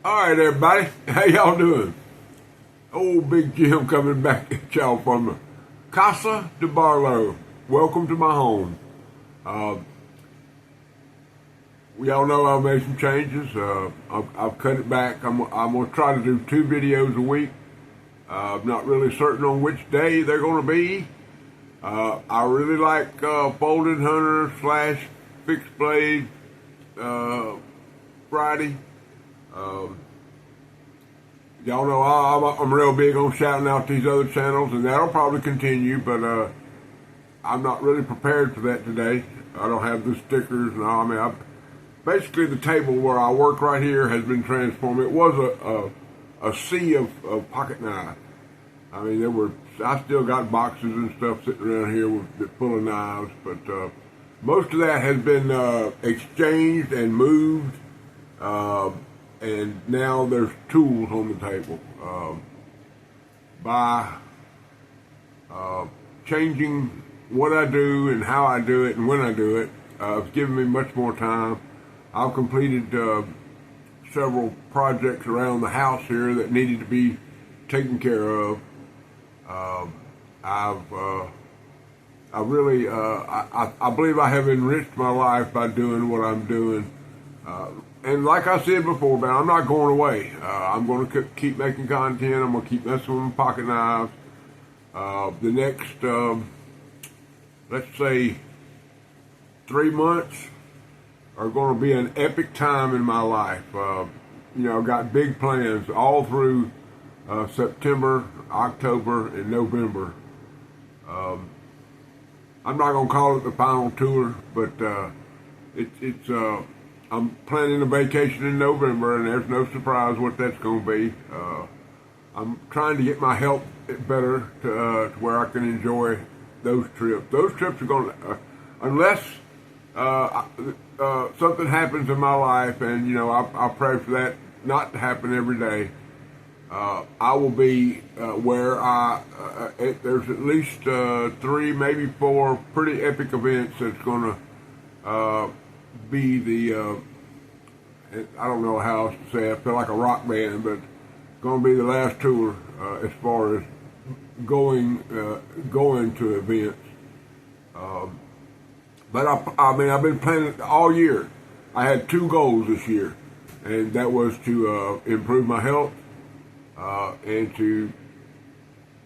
All right, everybody. How y'all doing? Old Big Jim coming back at y'all from the Casa de Barlow. Welcome to my home. Uh, y'all know I've made some changes. I've cut it back. I'm going to try to do 2 videos a week. I'm not really certain on which day they're going to be. I really like Folded Hunter / Fixed Blade Friday. Y'all know I'm real big on shouting out these other channels, and that'll probably continue, but I'm not really prepared for that today. I don't have the stickers. No, I mean, basically the table where I work right here has been transformed. It was a sea of pocket knives. I mean, I still got boxes and stuff sitting around here full of knives, but most of that has been exchanged and moved. And now there's tools on the table. By changing what I do and how I do it and when I do it, it's given me much more time. I've completed several projects around the house here that needed to be taken care of. I believe I have enriched my life by doing what I'm doing. And like I said before, man, I'm not going away. I'm going to keep making content. I'm going to keep messing with my pocket knives. The next, let's say, 3 months are going to be an epic time in my life. I've got big plans all through September, October, and November. I'm not going to call it the final tour, but I'm planning a vacation in November, and there's no surprise what that's going to be. I'm trying to get my health better to where I can enjoy those trips. Those trips are going to, unless something happens in my life, and I pray for that not to happen every day. I will be where there's at least 3, maybe 4 pretty epic events that's going to be the, I don't know how else to say it, I feel like a rock band, but going to be the last tour as far as going to events. But I've been planning all year. I had 2 goals this year, and that was to improve my health and to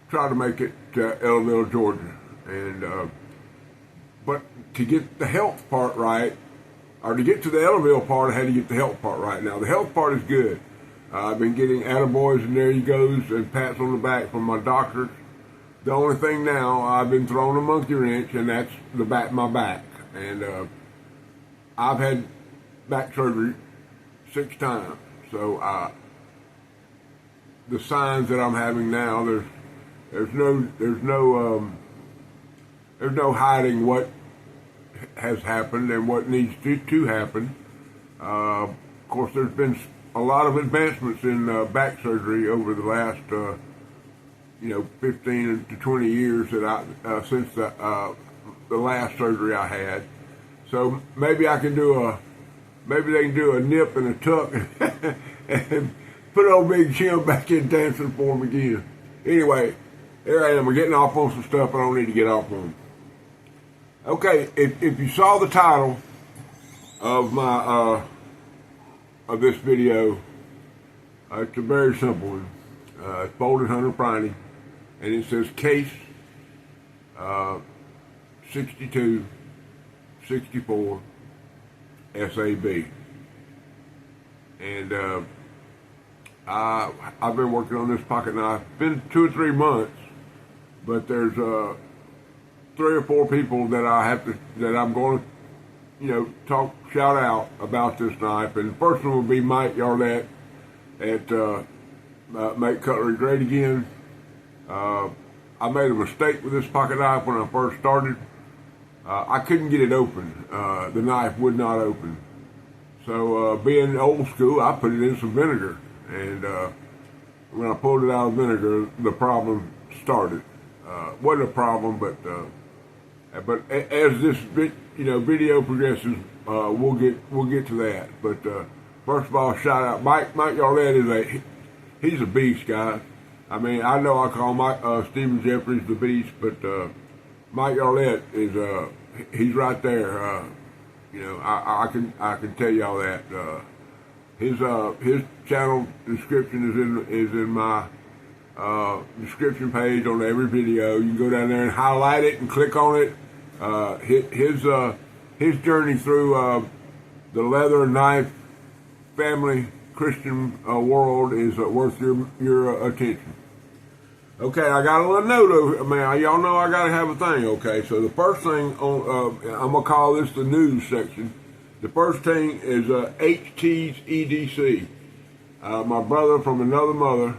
try to make it to Ellaville, Georgia. And but to get the health part right, or to get to the Ellaville part, I had to get the health part right. Now, the health part is good. I've been getting attaboys and there he goes and pats on the back from my doctors. The only thing now, I've been thrown a monkey wrench, and that's my back. And I've had back surgery 6 times. So the signs that I'm having now, there's no hiding what has happened and what needs to happen. Of course, there's been a lot of advancements in back surgery over the last 15 to 20 years that since the last surgery I had. So maybe they can do a nip and a tuck and put old Big Jim back in dancing for him again. Anyway, here I am. We're getting off on some stuff I don't need to get off on. Okay, if you saw the title of my of this video, it's a very simple one. It's Folded Hunter Friday, and it says Case 6264 SAB. And I've been working on this pocket knife. It's been 2 or 3 months, but there's 3 or 4 people that I'm going to, shout out about this knife. And the first one will be Mike Yarlett at Make Cutlery Great Again. I made a mistake with this pocket knife when I first started. I couldn't get it open. The knife would not open. So being old school, I put it in some vinegar. And when I pulled it out of vinegar, the problem started. Wasn't a problem, but as this video progresses, we'll get to that. But first of all, shout out Mike Yarlett he's a beast, guys. I mean, I know I call Stephen Jeffries the beast, but Mike Yarlett is he's right there. You know, I can tell y'all that his channel description is in my description page on every video. You can go down there and highlight it and click on it. His journey through the leather knife family Christian world is worth your attention. Okay, I got a little note over. Man, y'all know I gotta have a thing. Okay, so the first thing on I'm gonna call this the news section. The first thing is HT's EDC. My brother from another mother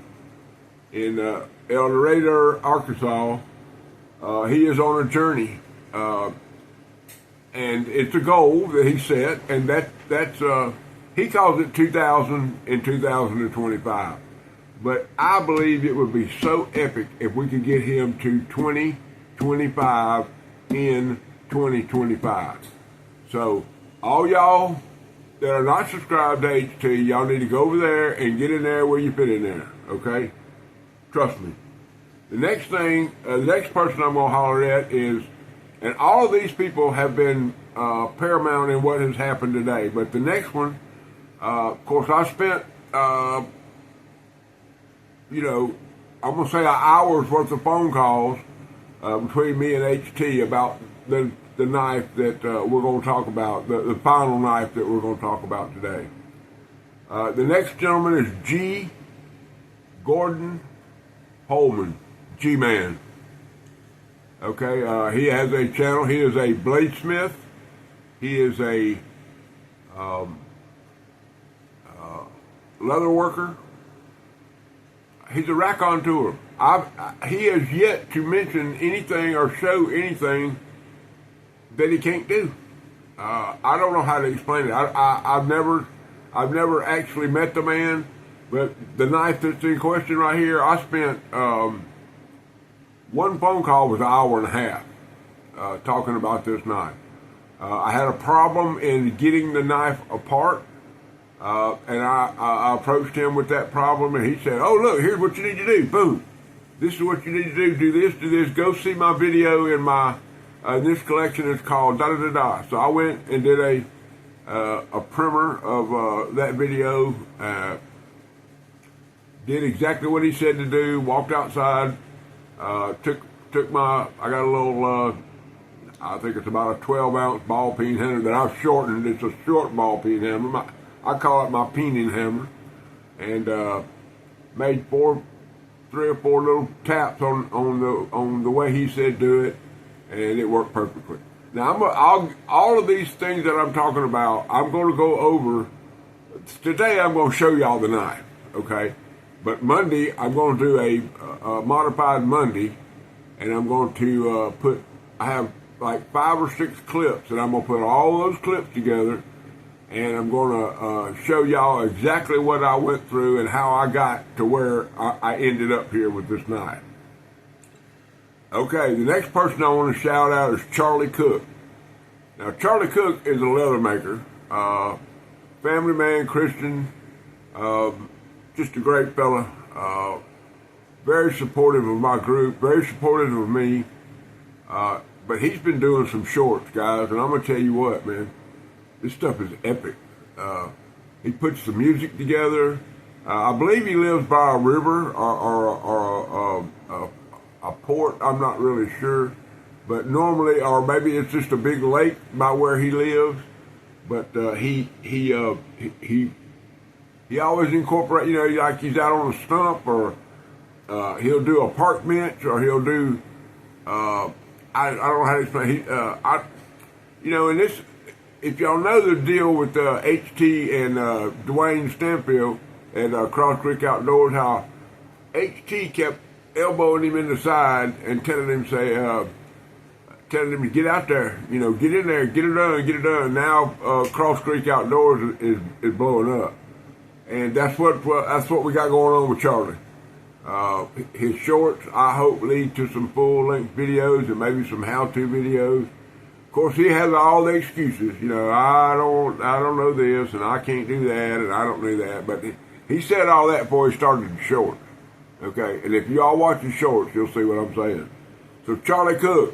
in El Dorado, Arkansas. He is on a journey, and it's a goal that he set, and that's he calls it 2000 and 2025. But I believe it would be so epic if we could get him to 2025 in 2025. So all y'all that are not subscribed to HT, y'all need to go over there and get in there where you fit in there, okay? Trust me. The next thing, the next person I'm going to holler at is, and all of these people have been paramount in what has happened today, but the next one, of course, I spent, you know, I'm going to say an hour's worth of phone calls between me and HT about the knife that we're going to talk about, the final knife that we're going to talk about today. The next gentleman is G. Gordon Holman, G-Man. Okay, he has a channel. He is a bladesmith. He is a leather worker. He's a raconteur. He has yet to mention anything or show anything that he can't do. I don't know how to explain it. I've never actually met the man, but the knife that's in question right here, I spent one phone call was an hour and a half talking about this knife. I had a problem in getting the knife apart. And I approached him with that problem, and he said, "Oh, look, here's what you need to do. Boom. This is what you need to do. Do this, do this. Go see my video in my this collection is called da da da da." So I went and did a primer of that video. Did exactly what he said to do. Walked outside. Took my. I got a little. I think it's about a 12-ounce ball peen hammer that I've shortened. It's a short ball peen hammer. I call it my peening hammer, and made 3 or 4 little taps on the way he said do it, and it worked perfectly. Now all of these things that I'm talking about, I'm going to go over today. I'm going to show y'all the knife, okay? But Monday I'm going to do a modified Monday, and I'm going to I have like 5 or 6 clips, and I'm going to put all those clips together. And I'm going to show y'all exactly what I went through and how I got to where I ended up here with this knife. Okay, the next person I want to shout out is Charlie Cook. Now, Charlie Cook is a leather maker, family man, Christian, just a great fella, very supportive of my group, very supportive of me, but he's been doing some shorts, guys, and I'm going to tell you what, man. This stuff is epic. He puts the music together. I believe he lives by a river or a port. I'm not really sure, but normally, or maybe it's just a big lake by where he lives. But he always incorporates. You know, like he's out on a stump, or he'll do a park bench, or he'll do. I don't know how to explain. You know, in this. If y'all know the deal with HT and Dwayne Stanfield at Cross Creek Outdoors, how HT kept elbowing him in the side and telling him to get out there, you know, get in there, get it done. Now Cross Creek Outdoors is blowing up, and that's what we got going on with Charlie. His shorts, I hope, lead to some full-length videos and maybe some how-to videos. Of course, he has all the excuses. You know, I don't know this, and I can't do that, and I don't do that. But he said all that before he started the shorts. Okay, and if y'all watch the shorts, you'll see what I'm saying. So Charlie Cook,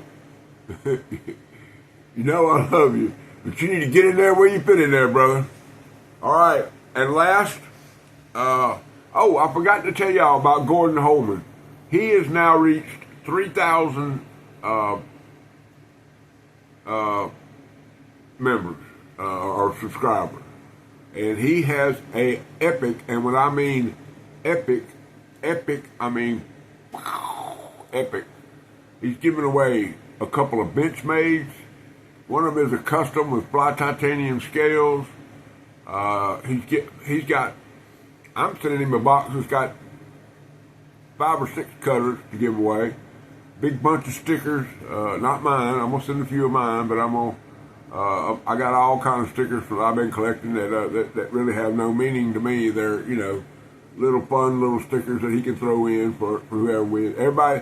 you know I love you, but you need to get in there where you fit in there, brother. All right, and last, I forgot to tell y'all about Gordon Holman. He has now reached 3,000 members or subscribers, and he has a epic, and when I mean epic, I mean epic. He's giving away a couple of Benchmades. One of them is a custom with fly titanium scales. He's got. I'm sending him a box that's got 5 or 6 cutters to give away. Big bunch of stickers, not mine. I'm gonna send a few of mine, but I got all kinds of stickers that I've been collecting that really have no meaning to me. They're, you know, little fun little stickers that he can throw in for whoever wins. Everybody,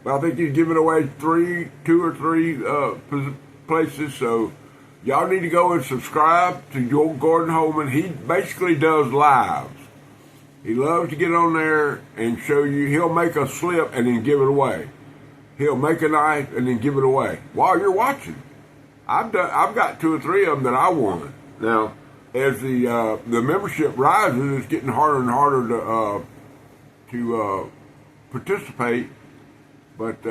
but I think he's giving away 2 or 3 places. So y'all need to go and subscribe to Gordon Holman. He basically does lives. He loves to get on there and show you. He'll make a slip and then give it away. He'll make a knife and then give it away while you're watching. I've got 2 or 3 of them that I won. Now, as the membership rises, it's getting harder and harder to participate. But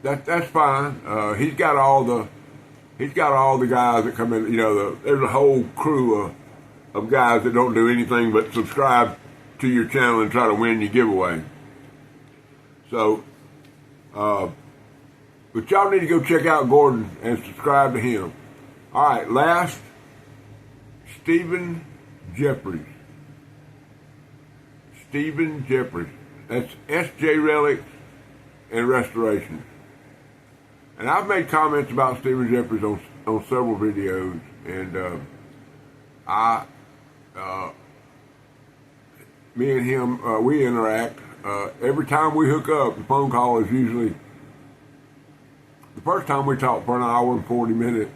that's fine. He's got all the guys that come in. You know, there's a whole crew of guys that don't do anything but subscribe to your channel and try to win your giveaway. So. But y'all need to go check out Gordon and subscribe to him. All right, last, Stephen Jeffries. Stephen Jeffries. That's SJ Relics and Restorations. And I've made comments about Stephen Jeffries on several videos, and me and him, we interact. Every time we hook up, the phone call is usually, the first time we talked for an hour and 40 minutes.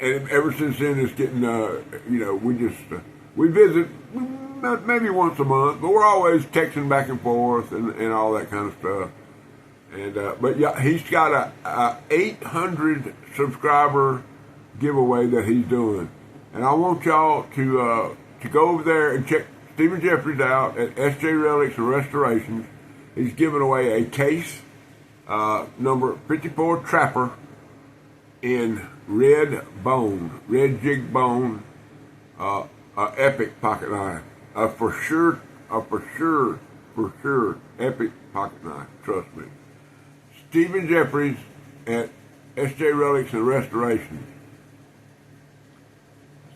And ever since then, it's getting, you know, we visit maybe once a month, but we're always texting back and forth and all that kind of stuff. And, but yeah, he's got a 800 subscriber giveaway that he's doing. And I want y'all to go over there and check Stephen Jeffries out at SJ Relics and Restorations. He's giving away a case, number 54 Trapper in red jig bone, epic pocket knife. For sure epic pocket knife, trust me. Stephen Jeffries at SJ Relics and Restorations.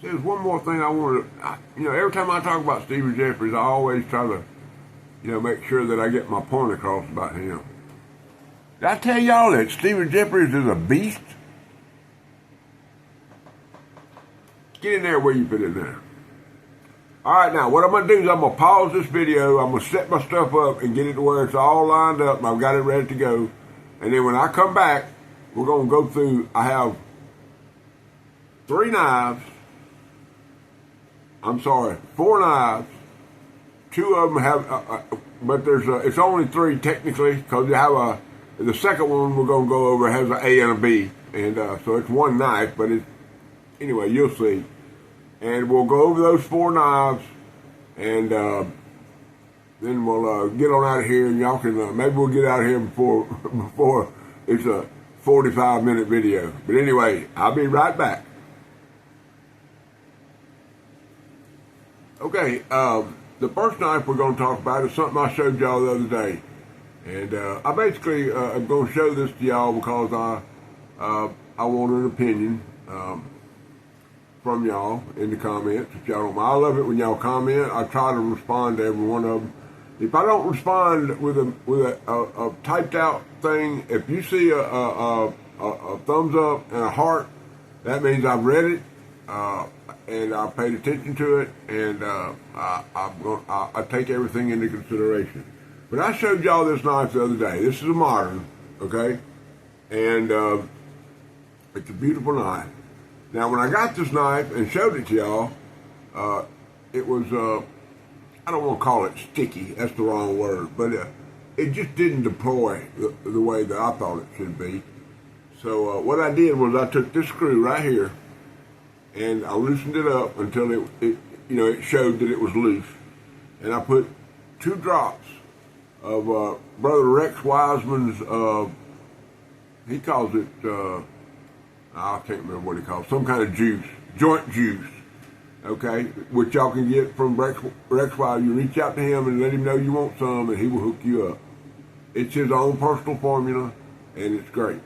There's one more thing I want to, you know, every time I talk about Stephen Jeffries, I always try to, you know, make sure that I get my point across about him. Did I tell y'all that Stephen Jeffries is a beast? Get in there where you fit in there. All right, now, what I'm going to do is I'm going to pause this video. I'm going to set my stuff up and get it to where it's all lined up and I've got it ready to go. And then when I come back, we're going to go through, I have 4 knives. 2 of them have, but it's only 3 technically, because you have the second one we're going to go over has an A and a B. And so it's 1 knife, but anyway, you'll see. And we'll go over those 4 knives, and then we'll get on out of here, and y'all can, maybe we'll get out of here before it's a 45-minute video. But anyway, I'll be right back. Okay, the first knife we're going to talk about is something I showed y'all the other day. And I basically am going to show this to y'all because I want an opinion from y'all in the comments, if y'all don't mind. I love it when y'all comment. I try to respond to every one of them. If I don't respond with a typed out thing, if you see a thumbs up and a heart, that means I've read it. And I paid attention to it, and I take everything into consideration. But I showed y'all this knife the other day. This is a modern, okay? And It's a beautiful knife. Now, when I got this knife and showed it to y'all, it was, I don't want to call it sticky, that's the wrong word, but it just didn't deploy the way that I thought it should be. So what I did was I took this screw right here and I loosened it up until it showed that it was loose. And I put 2 drops of Brother Rex Wiseman's, he calls it, I can't remember what he calls it, some kind of juice, joint juice, okay, which y'all can get from Rex Wise. You reach out to him and let him know you want some and he will hook you up. It's his own personal formula and it's great.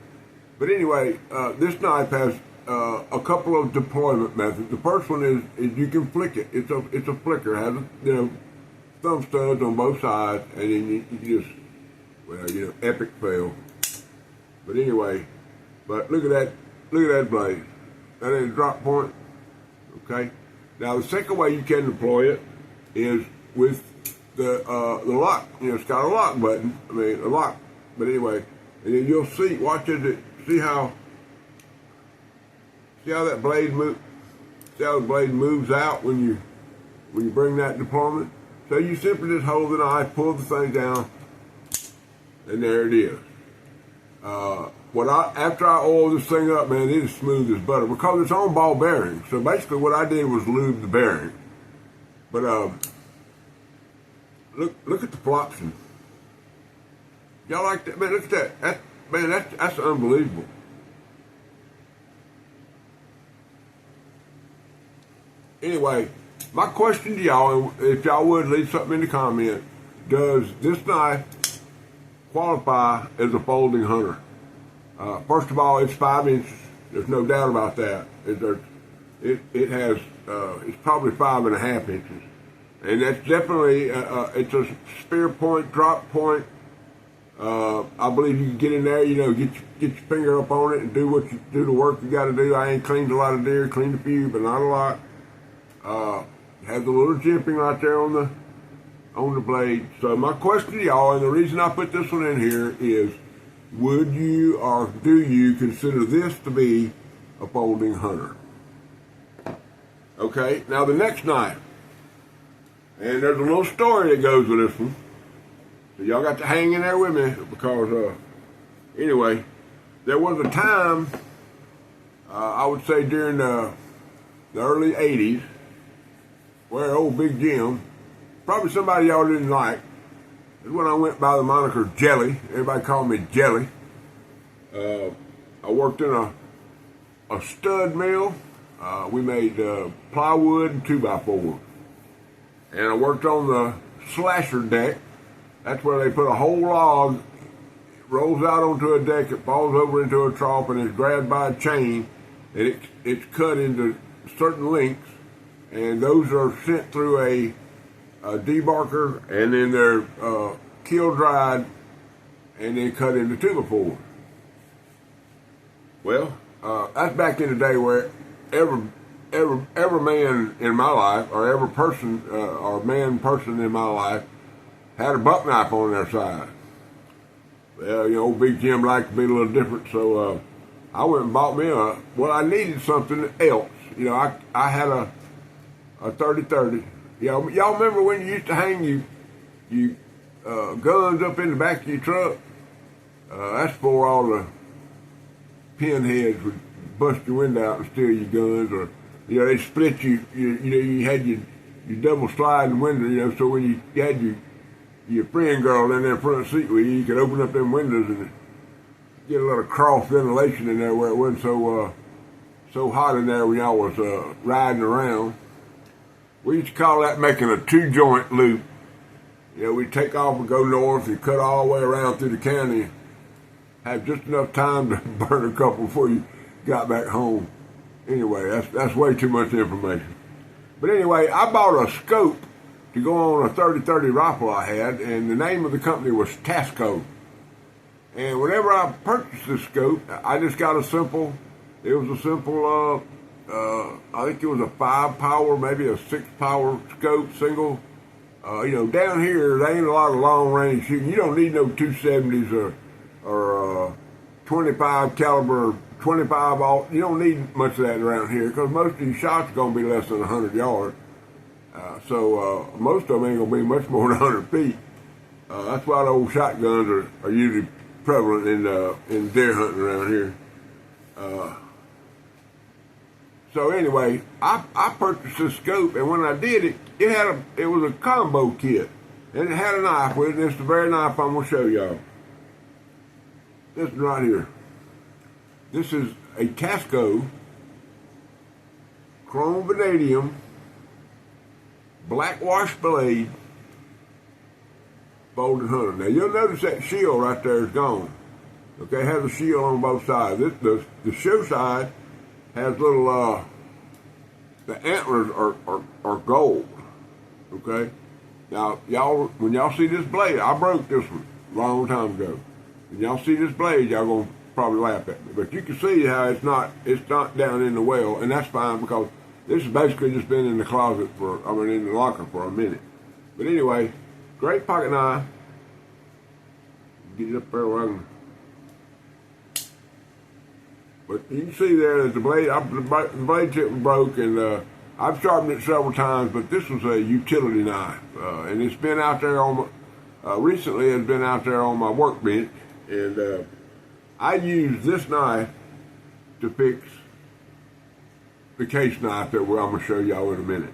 But anyway, this knife has a couple of deployment methods. The first one is you can flick it. It's a flicker. It has thumb studs on both sides, and then you just epic fail. But anyway, look at that blade. That ain't a drop point. Okay. Now the second way you can deploy it is with the lock. It's got a lock button. A lock. But anyway, and then you'll see. Watch it. See how that blade moves. See how the blade moves out when you bring that deployment. So you simply just hold the knife, pull the thing down, and there it is. After I oil this thing up, man, it is smooth as butter because it's on ball bearing. So basically, what I did was lube the bearing. But look at the flopson. Y'all like that? Man, look at that. That's unbelievable. Anyway, my question to y'all, if y'all would leave something in the comment, does this knife qualify as a folding hunter? First of all, it's 5 inches. There's no doubt about that. It has, it's probably 5.5 inches. And that's definitely, it's a spear point, drop point. I believe you can get in there, get your finger up on it and do the work you got to do. I ain't cleaned a lot of deer, cleaned a few, but not a lot. Has a little jimping right there on the blade. So my question to y'all, and the reason I put this one in here is, would you or do you consider this to be a folding hunter? Okay, now the next knife, and there's a little story that goes with this one. So y'all got to hang in there with me because, anyway, there was a time, I would say during the early 80s, where old Big Jim, probably somebody y'all didn't like, is when I went by the moniker Jelly. Everybody called me Jelly. I worked in a stud mill. We made plywood and 2x4. And I worked on the slasher deck. That's where they put a whole log, it rolls out onto a deck, it falls over into a trough, and it's grabbed by a chain, and it's cut into certain lengths, and those are sent through a debarker, and then they're kiln dried, and then cut into 2x4. Well, that's back in the day where every man in my life, or every person, or person in my life, had a buck knife on their side. Well, old Big Jim liked to be a little different, so I went and bought me I needed something else. I had a 30-30. Y'all remember when you used to hang you guns up in the back of your truck? That's before all the pinheads would bust your window out and steal your guns, or they split you. You had your double sliding window. So when you had your friend girl in there front seat with you could open up them windows and get a little cross ventilation in there where it wasn't so hot in there when y'all was riding around. We used to call that making a 2-joint loop. We'd take off and go north and cut all the way around through the county, have just enough time to burn a couple before you got back home. Anyway, that's way too much information. But anyway, I bought a scope to go on a 30-30 rifle I had, and the name of the company was Tasco. And whenever I purchased this scope, I just got a simple, I think it was a 5-power, maybe a 6-power scope, single. Down here, there ain't a lot of long-range shooting. You don't need no 270s or 25 caliber 25 off. You don't need much of that around here because most of these shots are going to be less than 100 yards. So most of them ain't going to be much more than 100 feet. That's why the old shotguns are usually prevalent in deer hunting around here. So anyway, I purchased this scope, and when I did it, it was a combo kit, and it had a knife with it. And it's the very knife I'm gonna show y'all. This one right here. This is a Tasco chrome vanadium black wash blade folded hunter. Now you'll notice that shield right there is gone. Okay, it has a shield on both sides. The show side has little the antlers are gold. Okay. Now y'all, when y'all see this blade, I broke this one a long time ago. When y'all see this blade, y'all gonna probably laugh at me. But you can see how it's not down in the well, and that's fine because this has basically just been in the closet in the locker for a minute. But anyway, great pocket knife. Get it up there where I can. But you can see there that the blade tip was broke, and I've sharpened it several times, but this was a utility knife. And it's been out there recently it's been out there on my workbench, and I use this knife to fix the case knife that I'm going to show y'all in a minute.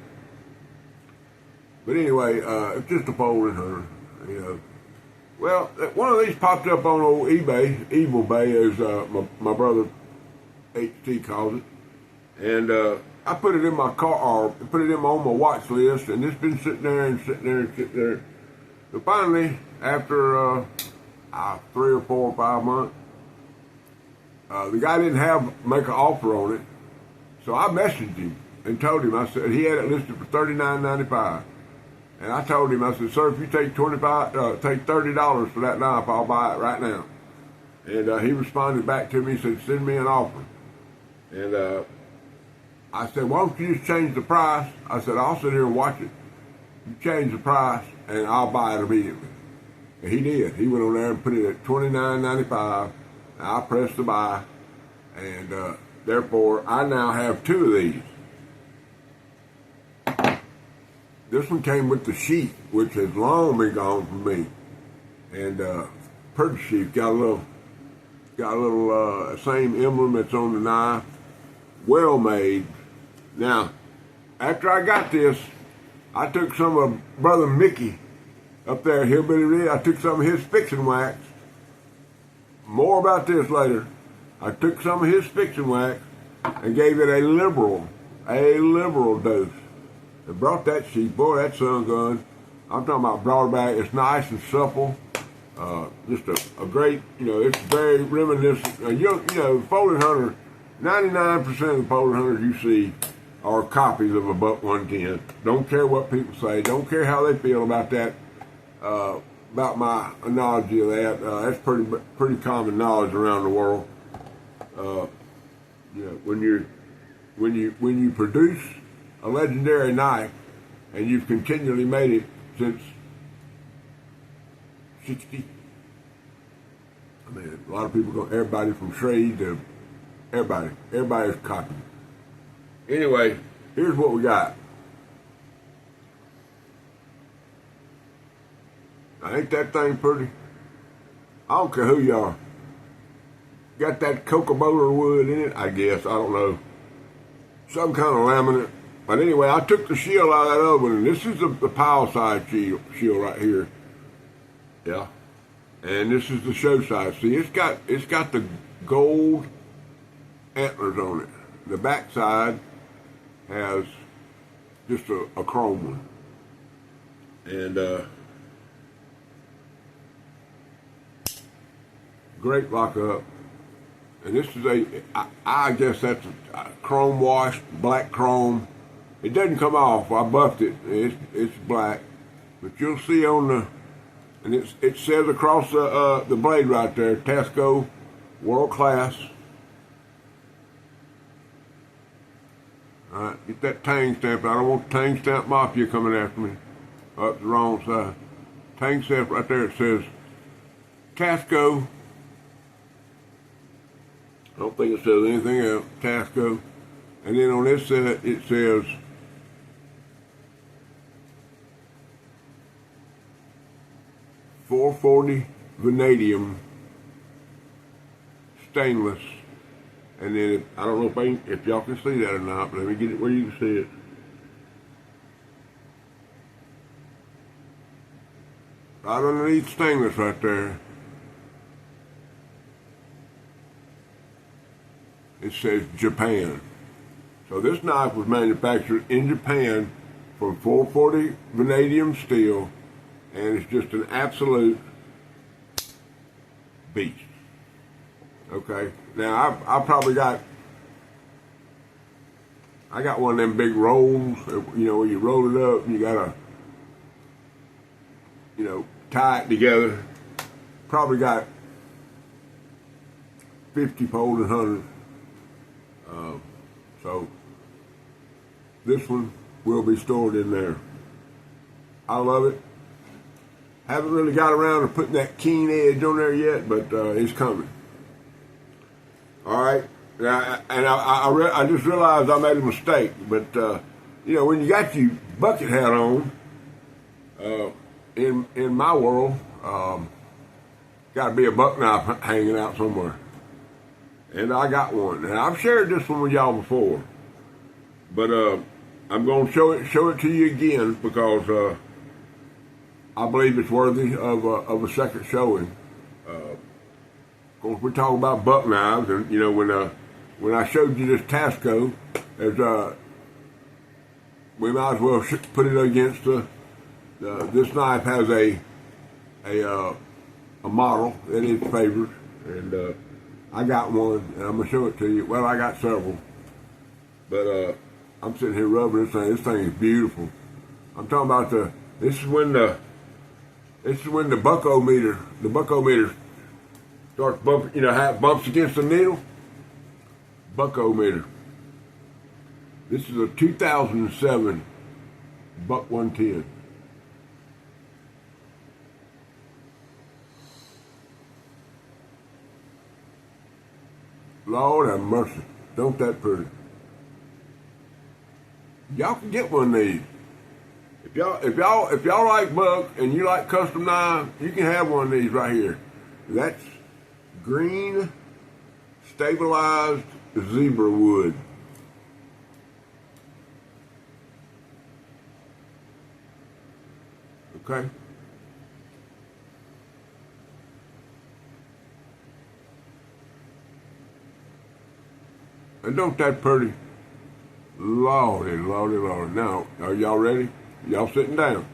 But anyway, it's just a folding hunter, you know. Well, one of these popped up on old eBay. Evil Bay, as my brother HT calls it, and I put it in my car, or put it on my watch list, and it's been sitting there. So finally, after 3 or 4 or 5 months, the guy didn't make an offer on it, so I messaged him and told him. I said he had it listed for $39.95. And I told him, I said, sir, if you take $30 for that knife, I'll buy it right now. And he responded back to me, he said, send me an offer. And I said, why don't you just change the price? I said, I'll sit here and watch it. You change the price, and I'll buy it immediately. And he did. He went on there and put it at $29.95. And I pressed the buy, and therefore, I now have 2 of these. This one came with the sheath, which has long been gone from me. And purchase sheath got a little same emblem that's on the knife. Well made. Now, after I got this, I took some of Brother Mickey up there at Hillbilly Ridge. I took some of his fixing wax. More about this later. I took some of his fixing wax and gave it a liberal dose. It brought that sheep, boy, that sun gun. I'm talking about brought back. It's nice and supple. Just a great, it's very reminiscent. Folding hunter, 99% of the folding hunters you see are copies of a buck 110. Don't care what people say. Don't care how they feel about that. About my analogy of that. That's pretty common knowledge around the world. When you produce a legendary knife, and you've continually made it since 60. I mean, a lot of people everybody from Schrade to everybody's copying. Anyway, here's what we got. Now, ain't that thing pretty? I don't care who you are. Got that cocoa wood in it, I guess. I don't know. Some kind of laminate. But anyway, I took the shield out of that other one, and this is the pile side shield right here. Yeah. And this is the show side. See, it's got the gold antlers on it. The back side has just a chrome one. And great lockup. And this is I guess that's a chrome wash, black chrome. It doesn't come off. I buffed it. It's black, but you'll see on and it says across the blade right there, Tasco, world class. All right, get that tang stamp. I don't want the tang stamp mafia coming after me. Up the wrong side. Tang stamp right there. It says Tasco. I don't think it says anything else. Tasco. And then on this set, it says .440 vanadium stainless. And then I don't know if y'all can see that or not, but let me get it where you can see it. Right underneath stainless right there, it says Japan. So this knife was manufactured in Japan from .440 vanadium steel, and it's just an absolute beast. Okay, now I probably got one of them big rolls, you know, where you roll it up and you gotta, you know, tie it together. Probably got 50 folding hundreds. So this one will be stored in there. I love it. Haven't really got around to putting that keen edge on there yet, but it's coming. All right, I just realized I made a mistake, but you know, when you got your bucket hat on, in my world, got to be a buck knife hanging out somewhere, and I got one, and I've shared this one with y'all before, but I'm going to show it to you again because I believe it's worthy of a second showing. Of course, we're talking about buck knives, and you know, when I showed you this Tasco, we might as well put it against this knife has a model that it favors, and I got one, and I'm gonna show it to you. Well, I got several, but I'm sitting here rubbing this thing. This thing is beautiful. I'm talking about this is when the buckometer starts bumping, you know how it bumps against the needle? Buckometer. This is a 2007 Buck 110. Lord have mercy. Don't that pretty. Y'all can get one of these. If y'all like buck and you like custom knives, you can have one of these right here. That's green stabilized zebra wood. Okay. And don't that pretty? Lordy, lordy, lordy. Now, are y'all ready? Y'all sitting down?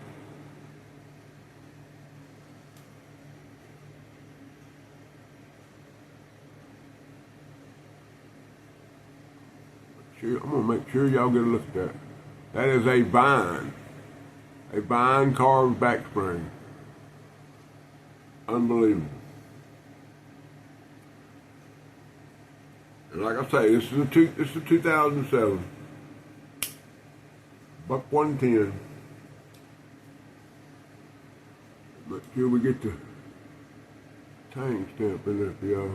I'm gonna make sure y'all get a look at that. That is a vine carved back spring. Unbelievable. And like I say, this is a 2007 Buck 110. Make sure we get the tang stamp in there for y'all.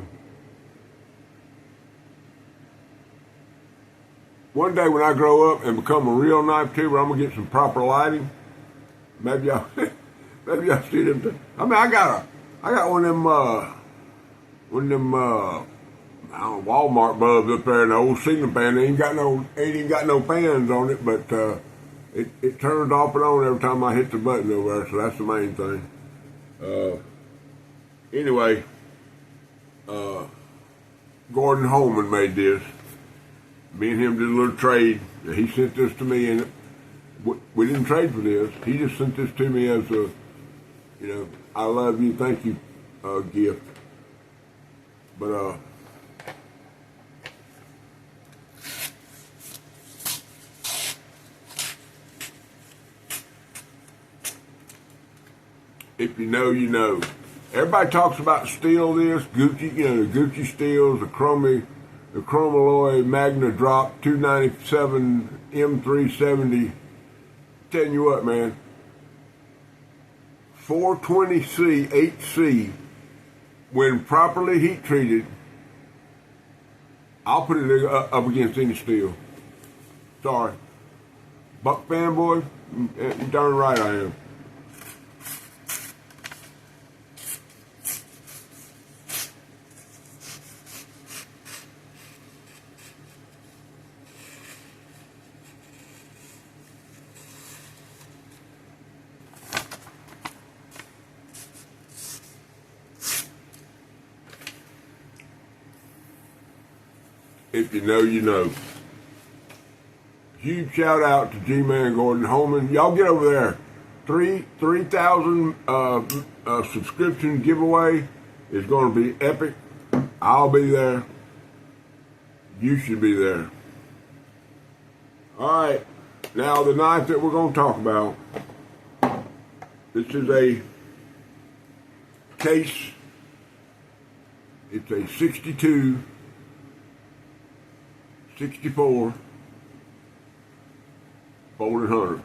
One day when I grow up and become a real knife tuber, I'm gonna get some proper lighting. Maybe y'all see them. I mean, I got one of them I don't know, Walmart bulbs up there in the old ceiling fan. They ain't even got no fans on it, but it turns off and on every time I hit the button over there. So that's the main thing. Anyway, Gordon Holman made this. Me and him did a little trade. He sent this to me, and we didn't trade for this. He just sent this to me as a, you know, I love you, thank you gift. But if you know, you know. Everybody talks about steel this, Gucci, you know, the Gucci steels, the Chromalloy Magna Drop 297 M370. Telling you what, man, 420C 8C, when properly heat treated, I'll put it up against any steel. Sorry. Buck fanboy, you darn right I am. If you know, you know. Huge shout out to G-Man Gordon Holman. Y'all get over there. 3,000 subscription giveaway is going to be epic. I'll be there. You should be there. All right. Now the knife that we're going to talk about. This is a case. It's a 62, 64 folded hunter.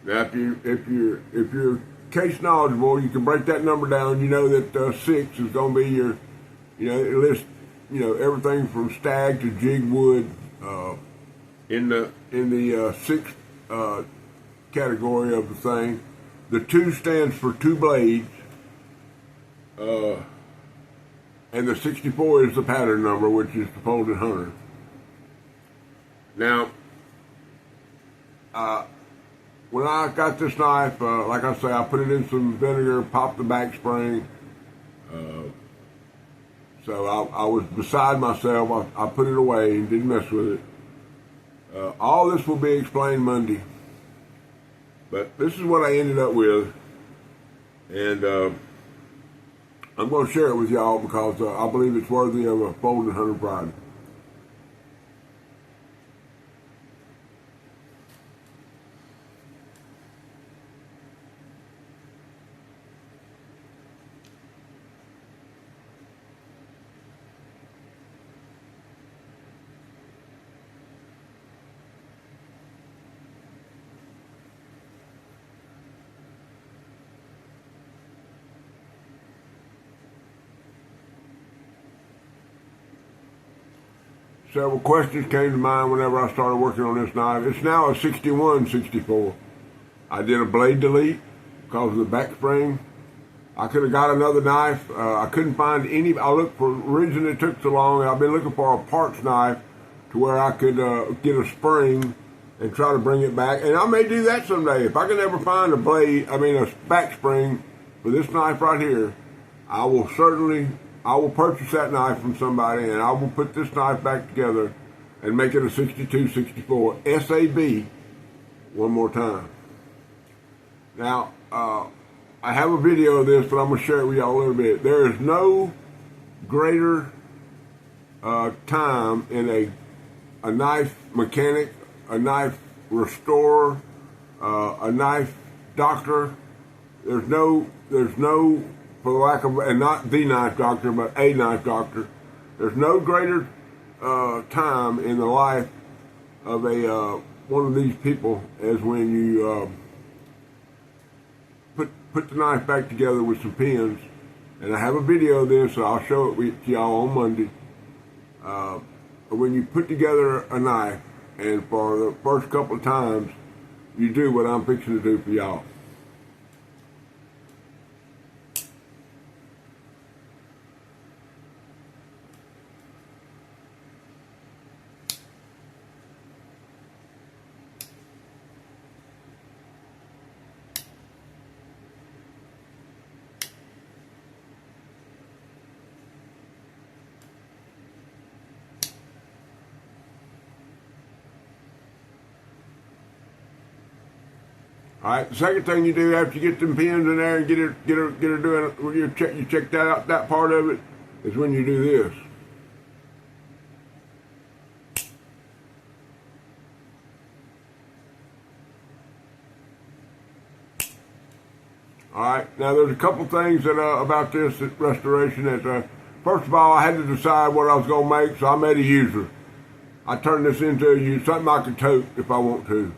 Now, if you're case knowledgeable, you can break that number down. You know that 6 is going to be your, it lists, everything from stag to jig wood in the 6 category of the thing. The 2 stands for 2 blades, and the 64 is the pattern number, which is the folded hunter. Now, when I got this knife, like I say, I put it in some vinegar, popped the back spring. So I was beside myself. I put it away and didn't mess with it. All this will be explained Monday. But this is what I ended up with. And I'm going to share it with y'all because I believe it's worthy of a folded hunter pride. Several questions came to mind whenever I started working on this knife. It's now a 61-64. I did a blade delete because of the back spring. I could have got another knife. I couldn't find any. I looked for the reason it took so long. I've been looking for a parts knife to where I could get a spring and try to bring it back. And I may do that someday. If I can ever find a back spring for this knife right here, I will purchase that knife from somebody, and I will put this knife back together and make it a 62-64 SAB one more time. Now, I have a video of this, but I'm going to share it with y'all a little bit. There is no greater time in a knife mechanic, a knife restorer, a knife doctor. There's no for lack of, and not the knife doctor, but a knife doctor. There's no greater time in the life of one of these people as when you put the knife back together with some pins. And I have a video of this, so I'll show it to y'all on Monday. When you put together a knife, and for the first couple of times, you do what I'm fixing to do for y'all. All right. The second thing you do after you get them pins in there and get her doing, you check that out. That part of it is when you do this. All right. Now there's a couple things that about this restoration that first of all I had to decide what I was going to make, so I made a user. I turned this into something I could tote if I want to.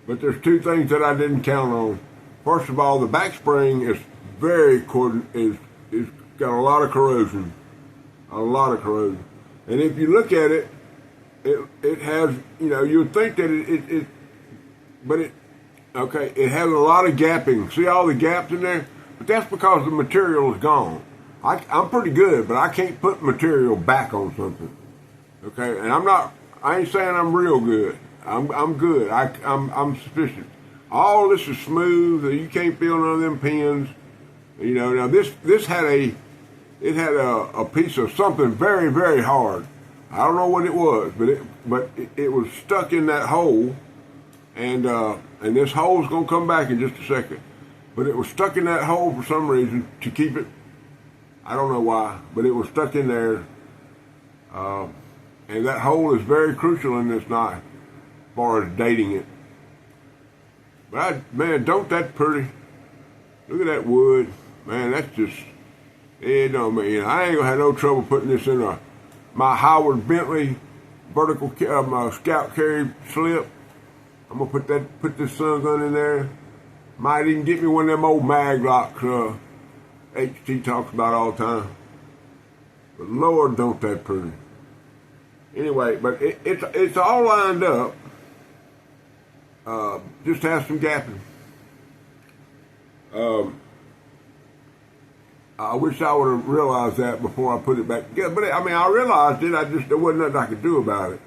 But there's 2 things that I didn't count on. First of all, the back spring is is got a lot of corrosion. And if you look at it, it has, you'd think that it has a lot of gapping. See all the gaps in there? But that's because the material is gone. I'm pretty good, but I can't put material back on something. Okay, and I ain't saying I'm real good. I'm good. I'm sufficient. All this is smooth. You can't feel none of them pins. Now this had a piece of something very, very hard. I don't know what it was, but it was stuck in that hole, and this hole's gonna come back in just a second. But it was stuck in that hole for some reason to keep it. I don't know why, but it was stuck in there. And that hole is very crucial in this knife, as far as dating it. But man, don't that pretty? Look at that wood, man. That's just it. Don't mean I ain't gonna have no trouble putting this in my Howard Bentley vertical scout carry slip. I'm gonna put this sun gun in there. Might even get me one of them old mag locks HT talks about all the time. But Lord, don't that pretty. Anyway, but it's all lined up. Just has some gapping. I wish I would have realized that before I put it back together. But I realized it. There wasn't nothing I could do about it.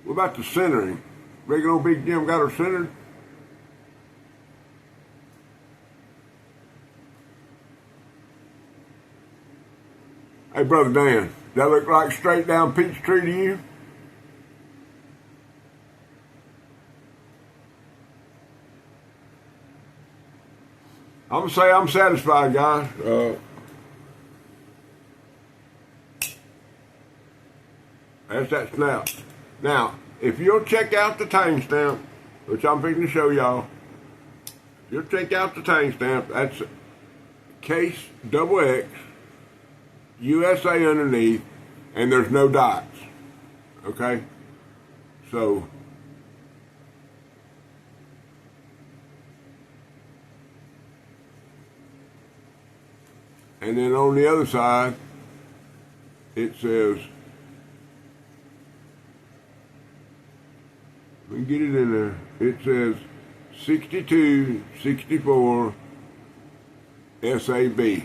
What about the centering? Regular old Big Jim got her centered. Hey, Brother Dan, that look like straight down Peachtree to you? I'm going to say I'm satisfied, guys. That's that snap. Now, if you'll check out the tang stamp, which I'm fixing to show y'all, if you'll check out the tang stamp, that's Case XX, USA underneath, and there's no dots. Okay? So, and then on the other side, it says, let me get it in there. It says 6264 SAB.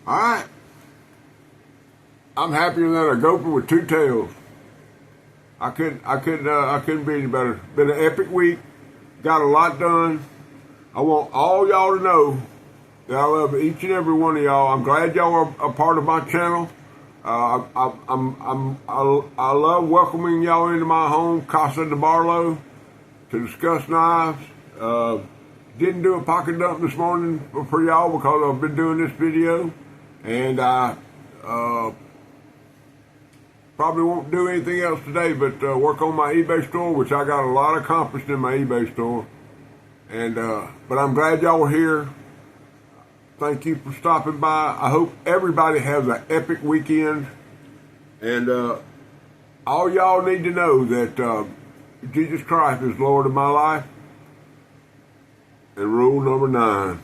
All right. I'm happier than a gopher with two tails. I couldn't be any better. Been an epic week. Got a lot done. I want all y'all to know that I love each and every one of y'all. I'm glad y'all are a part of my channel. I love welcoming y'all into my home, Casa de Barlow, to discuss knives. Didn't do a pocket dump this morning for y'all because I've been doing this video, and I probably won't do anything else today but work on my eBay store, which I got a lot accomplished in my eBay store. And but I'm glad y'all were here. Thank you for stopping by. I hope everybody has an epic weekend. And all y'all need to know that Jesus Christ is Lord of my life. And rule number 9.